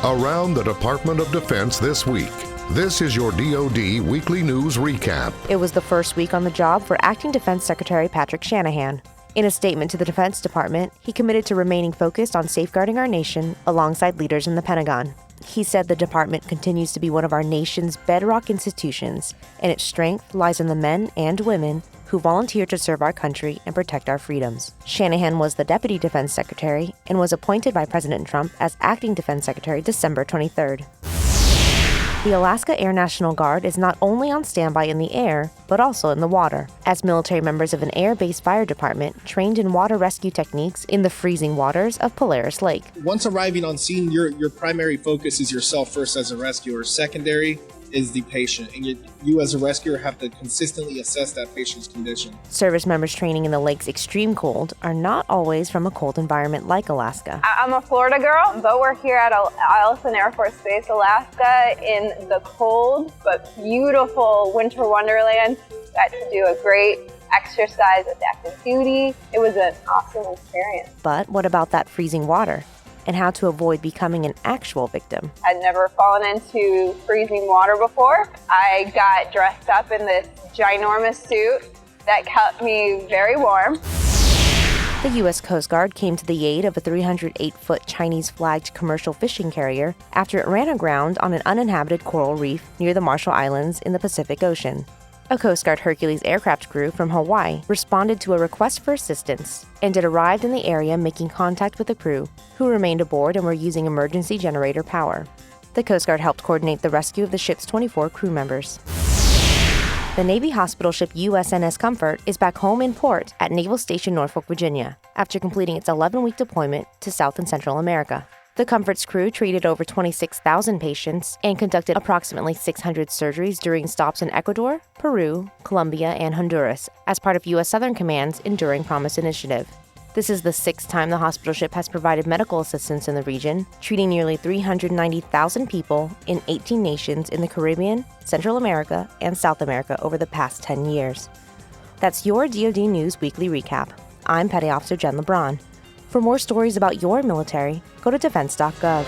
Around the Department of Defense this week. This is your DoD Weekly News Recap. It was the first week on the job for Acting Defense Secretary Patrick Shanahan. In a statement to the Defense Department, he committed to remaining focused on safeguarding our nation alongside leaders in the Pentagon. He said the department continues to be one of our nation's bedrock institutions, and its strength lies in the men and women who volunteer to serve our country and protect our freedoms. Shanahan was the Deputy Defense Secretary and was appointed by President Trump as Acting Defense Secretary December 23rd. The Alaska Air National Guard is not only on standby in the air, but also in the water, as military members of an air-based fire department trained in water rescue techniques in the freezing waters of Polaris Lake. Once arriving on scene, your primary focus is yourself first as a rescuer. Secondary is the patient, and you as a rescuer have to consistently assess that patient's condition. Service members training in the lake's extreme cold are not always from a cold environment like Alaska. I'm a Florida girl, but we're here at Eielson Air Force Base, Alaska, in the cold but beautiful winter wonderland. Got to do a great exercise with active duty. It was an awesome experience. But what about that freezing water? And how to avoid becoming an actual victim. I'd never fallen into freezing water before. I got dressed up in this ginormous suit that kept me very warm. The U.S. Coast Guard came to the aid of a 308-foot Chinese-flagged commercial fishing carrier after it ran aground on an uninhabited coral reef near the Marshall Islands in the Pacific Ocean. A Coast Guard Hercules aircraft crew from Hawaii responded to a request for assistance, and it arrived in the area making contact with the crew, who remained aboard and were using emergency generator power. The Coast Guard helped coordinate the rescue of the ship's 24 crew members. The Navy hospital ship USNS Comfort is back home in port at Naval Station Norfolk, Virginia, after completing its 11-week deployment to South and Central America. The Comfort's crew treated over 26,000 patients and conducted approximately 600 surgeries during stops in Ecuador, Peru, Colombia, and Honduras as part of U.S. Southern Command's Enduring Promise Initiative. This is the sixth time the hospital ship has provided medical assistance in the region, treating nearly 390,000 people in 18 nations in the Caribbean, Central America, and South America over the past 10 years. That's your DoD News Weekly Recap. I'm Petty Officer Jen LeBron. For more stories about your military, go to defense.gov.